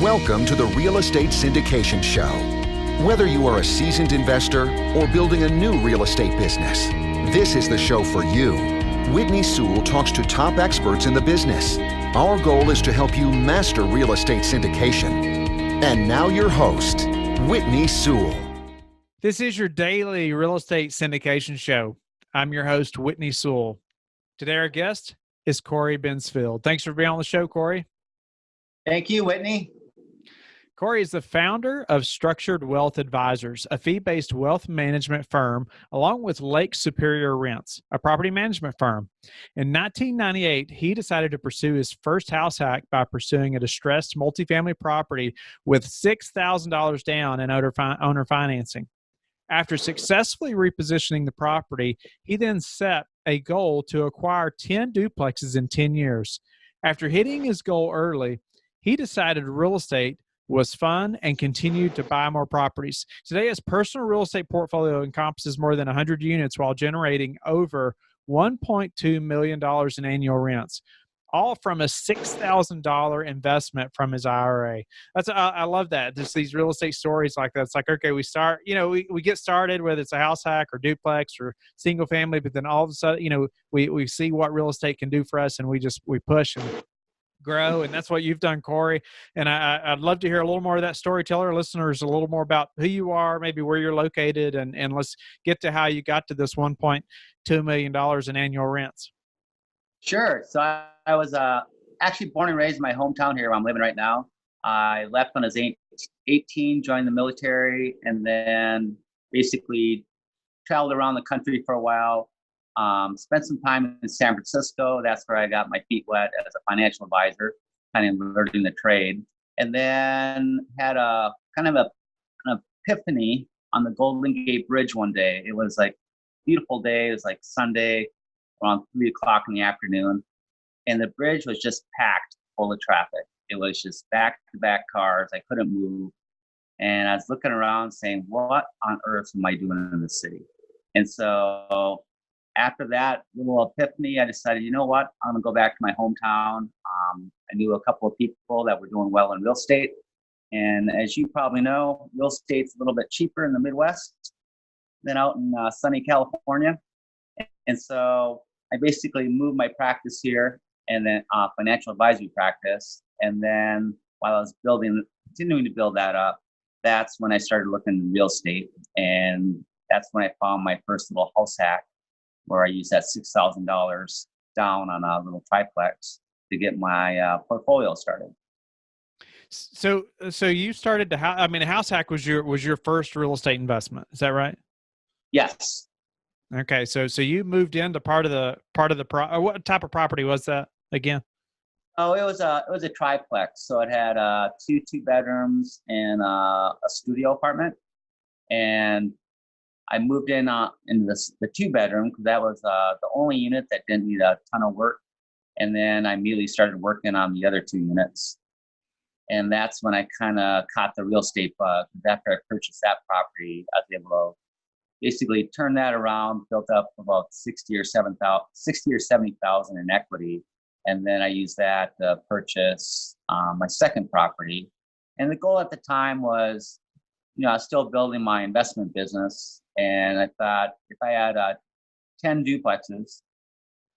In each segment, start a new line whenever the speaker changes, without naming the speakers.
Welcome to the Real Estate Syndication Show. Whether you are a seasoned investor or building a new real estate business, this is the show for you. Whitney Sewell talks to top experts in the business. Our goal is to help you master real estate syndication. And now your host, Whitney Sewell.
This is your daily real estate syndication show. I'm your host, Whitney Sewell. Today our guest is Cory Binsfield. Thanks for being on the show, Cory.
Thank you, Whitney.
Cory is the founder of Structured Wealth Advisors, a fee-based wealth management firm, along with Lake Superior Rents, a property management firm. In 1998, he decided to pursue his first house hack by pursuing a distressed multifamily property with $6,000 down in owner financing. After successfully repositioning the property, he then set a goal to acquire 10 duplexes in 10 years. After hitting his goal early, he decided real estate was fun and continued to buy more properties. Today, his personal real estate portfolio encompasses more than 100 units while generating over $1.2 million in annual rents, all from a $6,000 investment from his IRA. I love that. Just these real estate stories like that. It's like, okay, we start, we get started, whether it's a house hack or duplex or single family, but then all of a sudden, we see what real estate can do for us and we push and grow. And that's what you've done, Cory. And I'd love to hear a little more of that story. Tell our listeners a little more about who you are, maybe where you're located, and let's get to how you got to this $1.2 million in annual rents.
Sure. So I was actually born and raised in my hometown here where I'm living right now. I left when I was 18, joined the military, and then basically traveled around the country for a while. Spent some time in San Francisco. That's where I got my feet wet as a financial advisor, kind of learning the trade. And then had a kind of an epiphany on the Golden Gate Bridge one day. It was like a beautiful day. It was like Sunday around 3:00 in the afternoon. And the bridge was just packed full of traffic. It was just back-to-back cars. I couldn't move. And I was looking around saying, what on earth am I doing in this city? And so after that little epiphany, I decided, you know what, I'm going to go back to my hometown. I knew a couple of people that were doing well in real estate. And as you probably know, real estate's a little bit cheaper in the Midwest than out in sunny California. And so I basically moved my practice here and then financial advisory practice. And then while I was continuing to build that up, that's when I started looking at real estate. And that's when I found my first little house hack, where I used that $6,000 down on a little triplex to get my portfolio started.
So you started house hack was your first real estate investment. Is that right?
Yes.
Okay. So you moved into part of the what type of property was that again?
Oh, it was a triplex. So it had two bedrooms and a studio apartment. And I moved in the 2-bedroom because that was the only unit that didn't need a ton of work. And then I immediately started working on the other 2 units. And that's when I kind of caught the real estate bug. After I purchased that property, I was able to basically turn that around, built up about 60 or 70,000 in equity. And then I used that to purchase my second property. And the goal at the time was, I was still building my investment business. And I thought if I had 10 duplexes,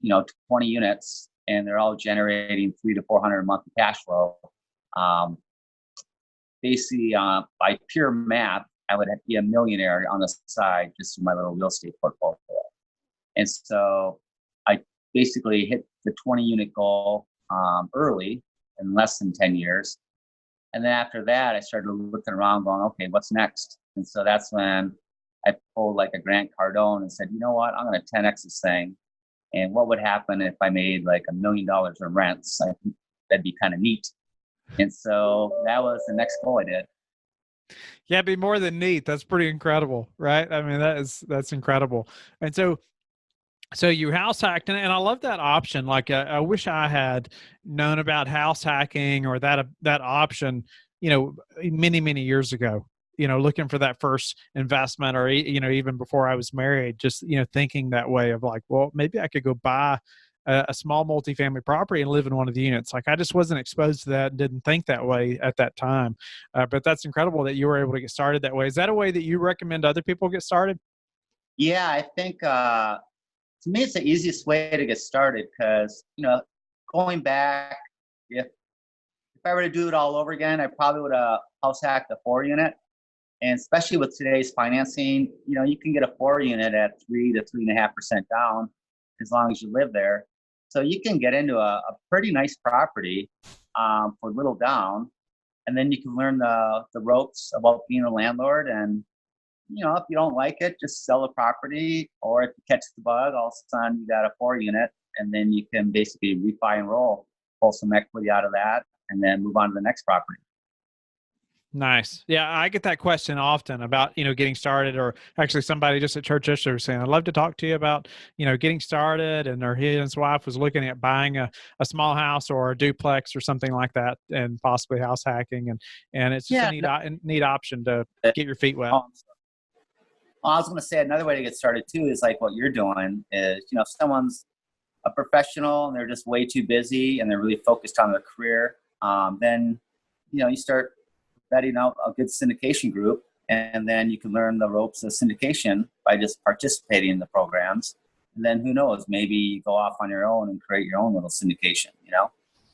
20 units, and they're all generating $300 to $400 a month in cash flow, basically by pure math, I would be a millionaire on the side just through my little real estate portfolio. And so I basically hit the 20 unit goal early in less than 10 years. And then after that, I started looking around going, okay, what's next? And so that's when I pulled like a Grant Cardone and said, you know what, I'm going to 10X this thing. And what would happen if I made like $1 million in rents? I think that'd be kind of neat. And so that was the next goal I did.
Yeah, it'd be more than neat. That's pretty incredible, right? I mean, that's incredible. And so you house hacked, and I love that option. Like, I wish I had known about house hacking or that option, many, many years ago. Looking for that first investment, or even before I was married, just thinking that way of like, well, maybe I could go buy a small multifamily property and live in one of the units. Like I just wasn't exposed to that and didn't think that way at that time. But that's incredible that you were able to get started that way. Is that a way that you recommend other people get started?
Yeah, I think to me it's the easiest way to get started because going back, if I were to do it all over again, I probably would have house hacked a 4-unit. And especially with today's financing, you can get a 4-unit at 3 to 3.5% down as long as you live there. So you can get into a pretty nice property for little down, and then you can learn the ropes about being a landlord. And if you don't like it, just sell the property, or if you catch the bug, all of a sudden you got a 4-unit, and then you can basically refi and roll, pull some equity out of that, and then move on to the next property.
Nice. Yeah, I get that question often about, getting started, or actually somebody just at church yesterday was saying, I'd love to talk to you about, getting started. And his wife was looking at buying a small house or a duplex or something like that, and possibly house hacking. And it's just a neat option to get your feet wet.
I was going to say another way to get started too is like what you're doing is, if someone's a professional and they're just way too busy and they're really focused on their career, then, you start vetting out a good syndication group, and then you can learn the ropes of syndication by just participating in the programs. And then who knows, maybe you go off on your own and create your own little syndication,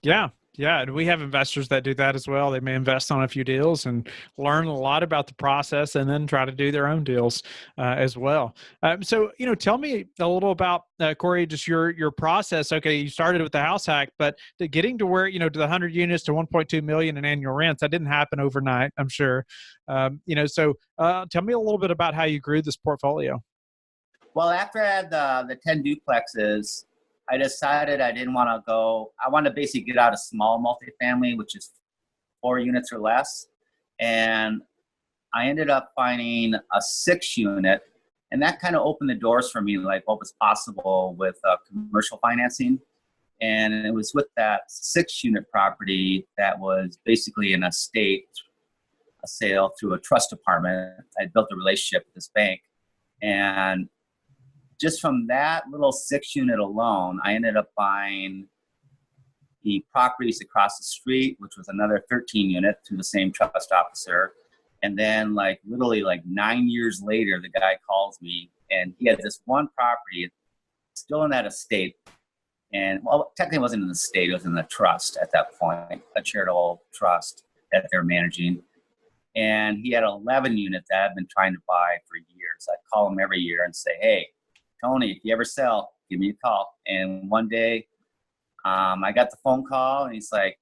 Yeah. Yeah. And we have investors that do that as well. They may invest on a few deals and learn a lot about the process and then try to do their own deals as well. So, tell me a little about, Cory, just your process. Okay. You started with the house hack, but getting to where, to the 100 units to 1.2 million in annual rents, that didn't happen overnight, I'm sure. So tell me a little bit about how you grew this portfolio.
Well, after I had the 10 duplexes, I decided I didn't want to go. I wanted to basically get out of small multifamily, which is 4 units or less. And I ended up finding a 6-unit, and that kind of opened the doors for me, like what was possible with commercial financing. And it was with that 6-unit property that was basically an estate, a sale through a trust department. I built a relationship with this bank, and just from that little 6-unit alone, I ended up buying the properties across the street, which was another 13-unit through the same trust officer. And then literally 9 years later, the guy calls me, and he had this one property still in that estate. And technically it wasn't in the estate, it was in the trust at that point, a charitable trust that they're managing. And he had 11 units that I've been trying to buy for years. I'd call him every year and say, hey, Tony, if you ever sell, give me a call. And one day I got the phone call, and he's like,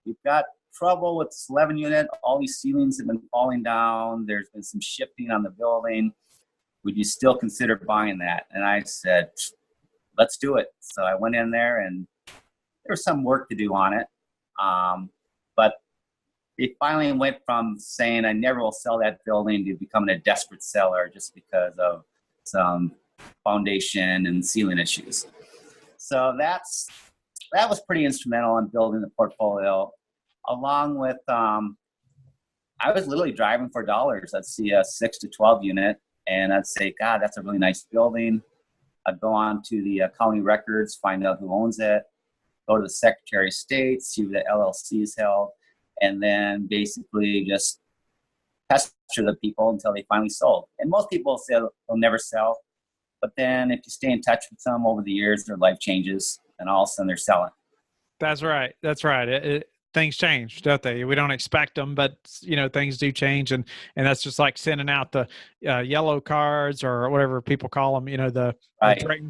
we've got trouble with this 11-unit. All these ceilings have been falling down. There's been some shifting on the building. Would you still consider buying that? And I said, let's do it. So I went in there, and there was some work to do on it. But it finally went from saying I never will sell that building to becoming a desperate seller just because of some foundation and ceiling issues. So that was pretty instrumental in building the portfolio, along with I was literally driving for dollars. I'd see a 6 to 12 unit, and I'd say, God, that's a really nice building. I'd go on to the county records, find out who owns it, go to the Secretary of State, see who the LLC is held, and then basically just pester the people until they finally sold. And most people say they'll never sell. But then if you stay in touch with them over the years, their life changes, and all of a sudden they're selling.
That's right. That's right. Things change, don't they? We don't expect them, but things do change, and that's just like sending out the yellow cards or whatever people call them. The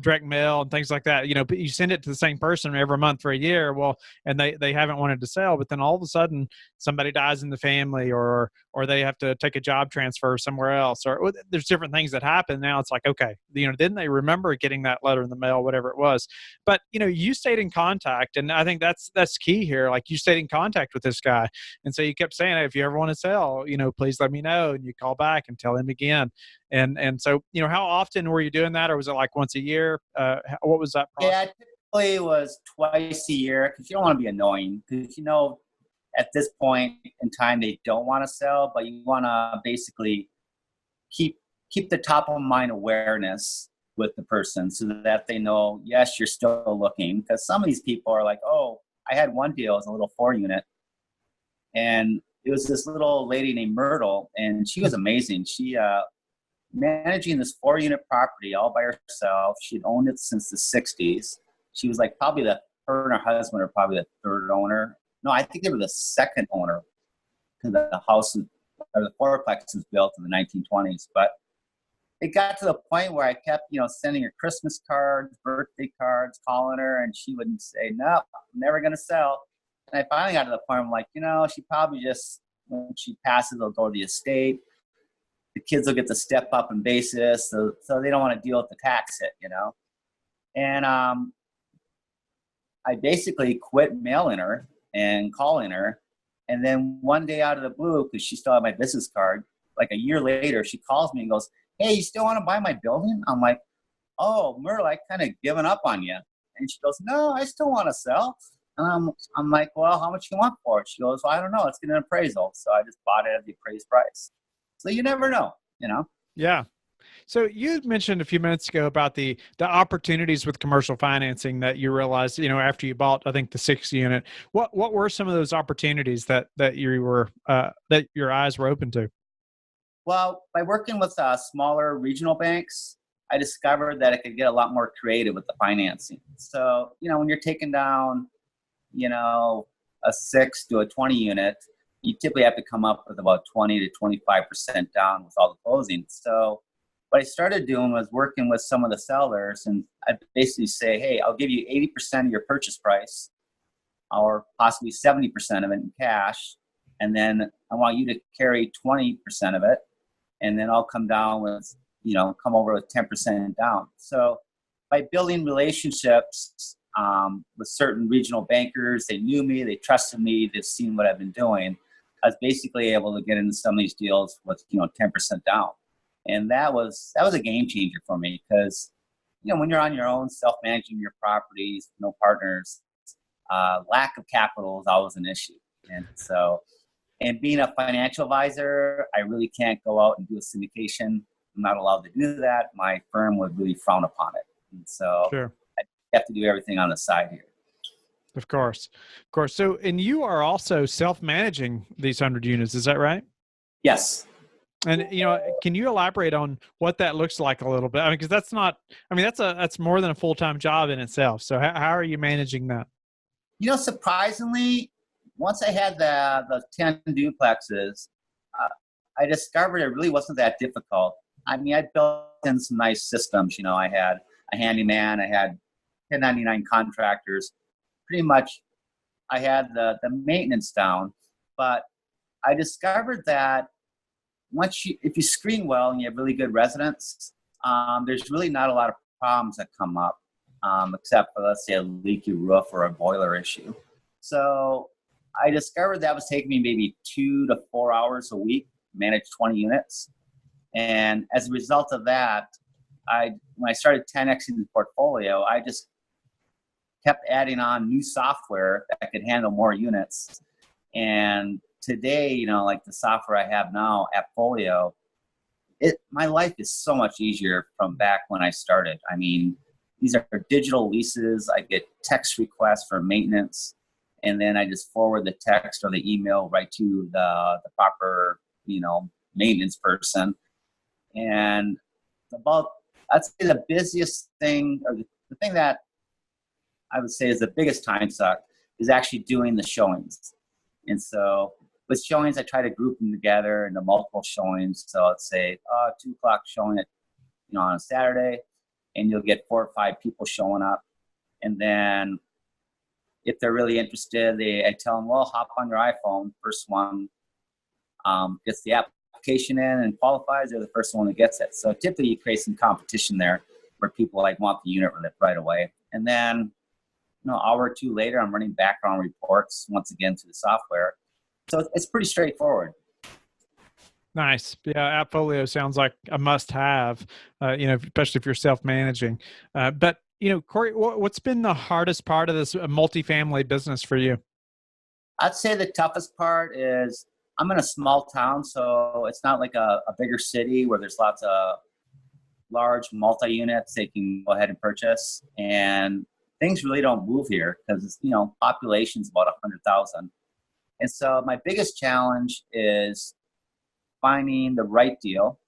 direct mail and things like that. But you send it to the same person every month for a year. Well, and they haven't wanted to sell, but then all of a sudden somebody dies in the family, or they have to take a job transfer somewhere else, or there's different things that happen. Now it's like, okay, didn't they remember getting that letter in the mail, whatever it was? But you stayed in contact, and I think that's key here. Like, you stayed in contact with this guy, and so you kept saying, hey, if you ever want to sell, please let me know. And you call back and tell him again. And so how often were you doing that, or was it like once a year? What was that process?
Yeah, typically it was twice a year, because you don't want to be annoying, because at this point in time they don't want to sell, but you want to basically keep the top of mind awareness with the person so that they know, yes, you're still looking. Because some of these people are like, oh, I had one deal, it was a little 4-unit. And it was this little lady named Myrtle, and she was amazing. She managing this 4-unit property all by herself. She'd owned it since the 60s. She was like probably her and her husband are probably the third owner. No, I think they were the second owner because the house or the fourplex was built in the 1920s. But it got to the point where I kept, sending her Christmas cards, birthday cards, calling her, and she wouldn't say, no, I'm never going to sell. And I finally got to the point where I'm like, she probably just, when she passes, they'll go to the estate. The kids will get to step up in basis, so they don't want to deal with the tax hit, And I basically quit mailing her and calling her. And then one day out of the blue, because she still had my business card, like a year later, she calls me and goes, hey, you still want to buy my building? I'm like, oh, Myrtle, I kind of given up on you. And she goes, no, I still want to sell. And I'm like, well, how much you want for it? She goes, well, I don't know. Let's get an appraisal. So I just bought it at the appraised price. So you never know,
Yeah. So you mentioned a few minutes ago about the opportunities with commercial financing that you realized, after you bought, I think, the 6-unit. What were some of those opportunities that you were that your eyes were open to?
Well, by working with smaller regional banks, I discovered that I could get a lot more creative with the financing. So, when you're taking down, a 6 to a 20 unit, you typically have to come up with about 20 to 25% down with all the closing. So what I started doing was working with some of the sellers, and I'd basically say, hey, I'll give you 80% of your purchase price or possibly 70% of it in cash. And then I want you to carry 20% of it. And then I'll come down with, come over with 10% down. So by building relationships with certain regional bankers, they knew me, they trusted me, they've seen what I've been doing. I was basically able to get into some of these deals with 10% down, and that was a game changer for me because when you're on your own, self-managing your properties, no partners, lack of capital is always an issue. And being a financial advisor, I really can't go out and do a syndication. I'm not allowed to do that. My firm would really frown upon it, and so
Sure.
I have to do everything on the side here.
Of course. So, and you are also self-managing these 100 units, is that right?
Yes.
And, can you elaborate on what that looks like a little bit? I mean, because that's more than a full-time job in itself. So how are you managing that?
Surprisingly, once I had the 10 duplexes, I discovered it really wasn't that difficult. I mean, I built in some nice systems. I had a handyman, I had 1099 contractors. Pretty much I had the maintenance down, but I discovered that if you screen well and you have really good residents, there's really not a lot of problems that come up, except for, let's say, a leaky roof or a boiler issue. So I discovered that was taking me maybe 2 to 4 hours a week, manage 20 units. And as a result of that, when I started 10Xing the portfolio, I just kept adding on new software that could handle more units. And today, like the software I have now, Appfolio, my life is so much easier from back when I started. I mean, these are digital leases. I get text requests for maintenance, and then I just forward the text or the email right to the proper, maintenance person. And I'd say the busiest thing, or the thing that I would say is the biggest time suck, is actually doing the showings. And so with showings, I try to group them together into multiple showings. So let's say 2 o'clock showing on a Saturday, and you'll get 4 or 5 people showing up. And then if they're really interested, I tell them, well, hop on your iPhone. First one gets the application in and qualifies, they're the first one that gets it. So typically you create some competition there where people want the unit right away. And then an hour or 2 later, I'm running background reports once again to the software. So it's pretty straightforward.
Nice. Yeah, Appfolio sounds like a must-have, especially if you're self-managing. But, Cory, what's been the hardest part of this multifamily business for you?
I'd say the toughest part is I'm in a small town, so it's not like a bigger city where there's lots of large multi-units they can go ahead and purchase. And things really don't move here because, population's about 100,000. And so my biggest challenge is finding the right deal.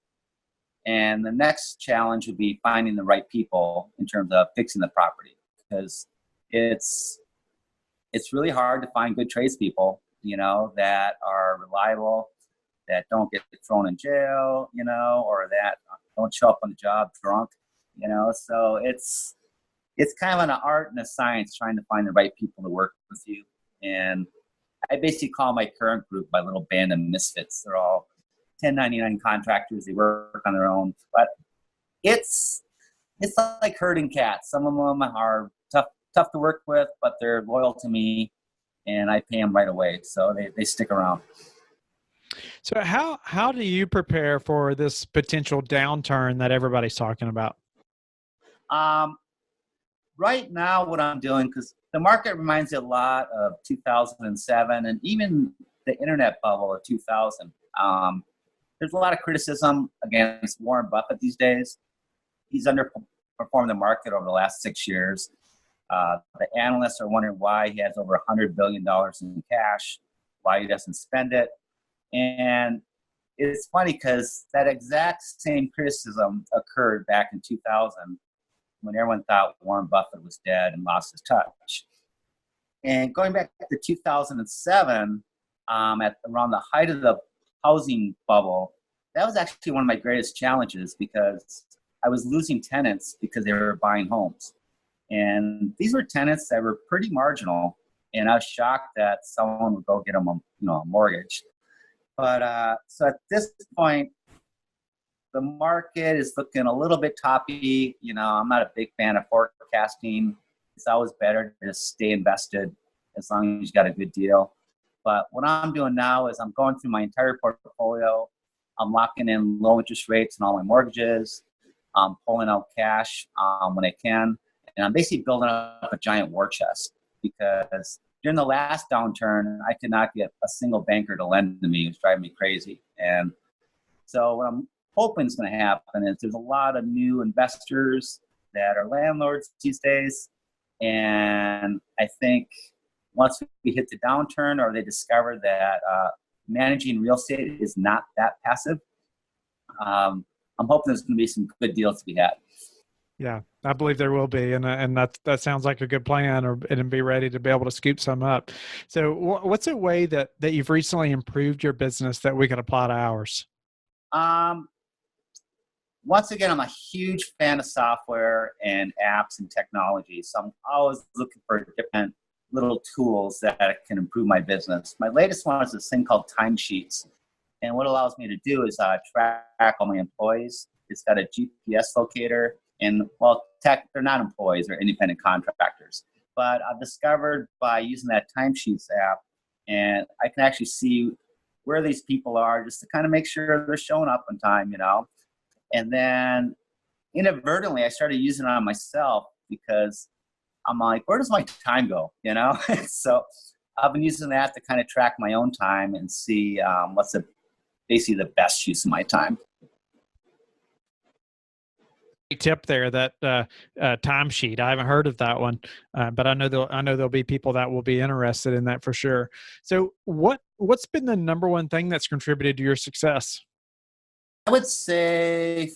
And the next challenge would be finding the right people in terms of fixing the property, because it's really hard to find good tradespeople, that are reliable, that don't get thrown in jail, or that don't show up on the job drunk, So it's kind of an art and a science trying to find the right people to work with you. And I basically call my current group my little band of misfits. They're all 1099 contractors. They work on their own, but it's like herding cats. Some of them are tough to work with, but they're loyal to me, and I pay them right away, so they stick around.
So how do you prepare for this potential downturn that everybody's talking about?
Right now, what I'm doing, because the market reminds me a lot of 2007 and even the internet bubble of 2000. There's a lot of criticism against Warren Buffett these days. He's underperformed the market over the last 6 years. The analysts are wondering why he has over $100 billion in cash, why he doesn't spend it. And it's funny because that exact same criticism occurred back in 2000 when everyone thought Warren Buffett was dead and lost his touch. And going back to 2007, at around the height of the housing bubble, that was actually one of my greatest challenges because I was losing tenants because they were buying homes. And these were tenants that were pretty marginal, and I was shocked that someone would go get them a mortgage. But so at this point, the market is looking a little bit toppy. I'm not a big fan of forecasting. It's always better to just stay invested as long as you got a good deal. But what I'm doing now is I'm going through my entire portfolio. I'm locking in low interest rates on all my mortgages. I'm pulling out cash when I can. And I'm basically building up a giant war chest because during the last downturn, I could not get a single banker to lend to me. It was driving me crazy. And so what I'm hoping is going to happen is there's a lot of new investors that are landlords these days. And I think once we hit the downturn or they discover that managing real estate is not that passive, I'm hoping there's going to be some good deals to be had.
Yeah, I believe there will be, and that sounds like a good plan, and be ready to be able to scoop some up. So, what's a way that you've recently improved your business that we could apply to ours?
Once again, I'm a huge fan of software and apps and technology, so I'm always looking for different little tools that can improve my business. My latest one is this thing called timesheets, and what it allows me to do is track all my employees. It's got a GPS locator. And they're not employees, they're independent contractors. But I've discovered by using that timesheets app, and I can actually see where these people are just to kind of make sure they're showing up on time, And then inadvertently, I started using it on myself because I'm like, where does my time go, So I've been using that to kind of track my own time and see what's basically the best use of my time.
Tip there, that timesheet. I haven't heard of that one, but I know there'll be people that will be interested in that for sure. So what's been the number one thing that's contributed to your success?
I would say,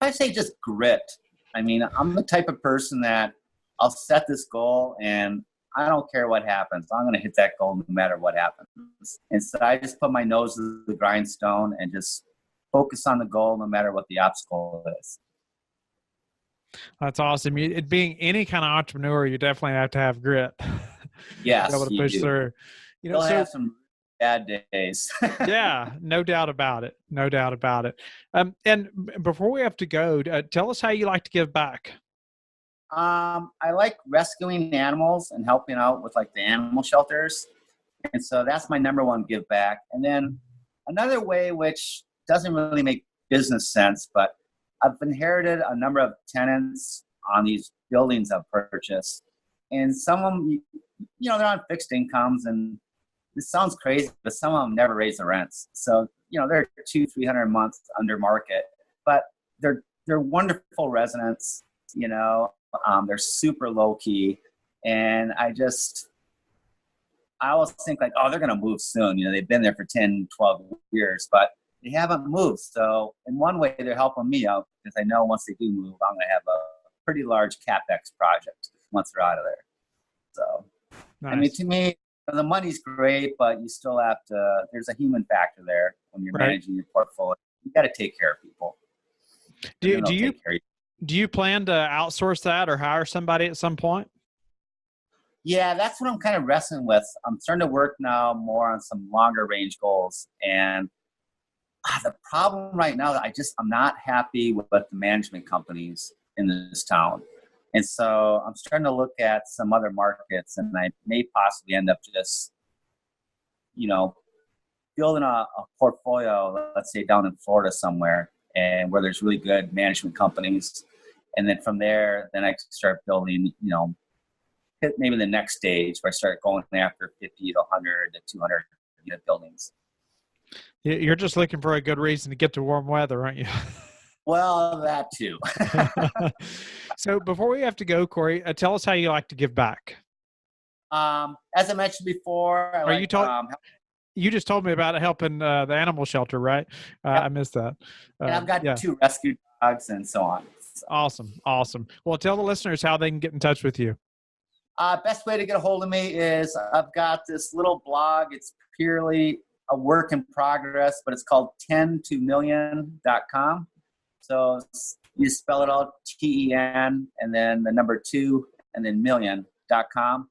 just grit. I mean, I'm the type of person that I'll set this goal and I don't care what happens. I'm going to hit that goal no matter what happens. And so I just put my nose to the grindstone and just focus on the goal no matter what the obstacle is.
That's awesome. Being any kind of entrepreneur, you definitely have to have grit.
Yes,
be able to push through.
You'll have some bad days.
Yeah, no doubt about it. No doubt about it. And before we have to go, tell us how you like to give back.
I like rescuing animals and helping out with like the animal shelters. And so that's my number one give back. And then another way, which doesn't really make business sense, but I've inherited a number of tenants on these buildings I've purchased. And some of them, they're on fixed incomes, and this sounds crazy, but some of them never raise the rents. So, they're 200-300 a month under market, but they're wonderful residents. They're super low key, and I always think like, oh, they're going to move soon. They've been there for 10, 12 years, but they haven't moved. So in one way, they're helping me out because I know once they do move, I'm going to have a pretty large CapEx project once they're out of there. So, nice. I mean, to me, the money's great, but you still have to, there's a human factor there when you're managing your portfolio. You got to take care of people.
Do you plan to outsource that or hire somebody at some point?
Yeah, that's what I'm kind of wrestling with. I'm starting to work now more on some longer range goals. And the problem right now, I'm not happy with the management companies in this town. And so I'm starting to look at some other markets, and I may possibly end up just, building a portfolio, let's say down in Florida somewhere, and where there's really good management companies. And then from there, then I can start building, hit maybe the next stage where I start going after 50 to 100 to 200 unit buildings.
You're just looking for a good reason to get to warm weather, aren't you?
Well, that too.
So before we have to go, Cory, tell us how you like to give back.
As I mentioned before,
you just told me about helping the animal shelter, right?
Yep.
I missed that.
And I've got 2 rescue dogs and so on. So.
Awesome. Well, tell the listeners how they can get in touch with you.
Best way to get a hold of me is I've got this little blog. It's purely a work in progress, but it's called 10tomillion.com. So you spell it out, TEN, and then the number 2, and then million.com.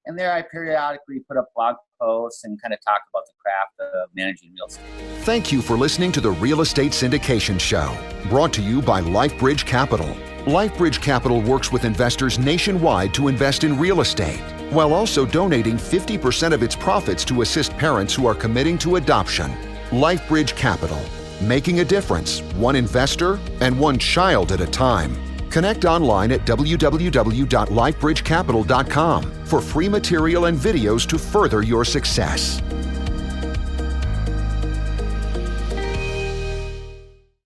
And there I periodically put up blog posts and kind of talk about the craft of managing real estate.
Thank you for listening to the Real Estate Syndication Show, brought to you by Life Bridge Capital. Life Bridge Capital works with investors nationwide to invest in real estate, while also donating 50% of its profits to assist parents who are committing to adoption. Life Bridge Capital, making a difference, one investor and one child at a time. Connect online at www.lifebridgecapital.com for free material and videos to further your success.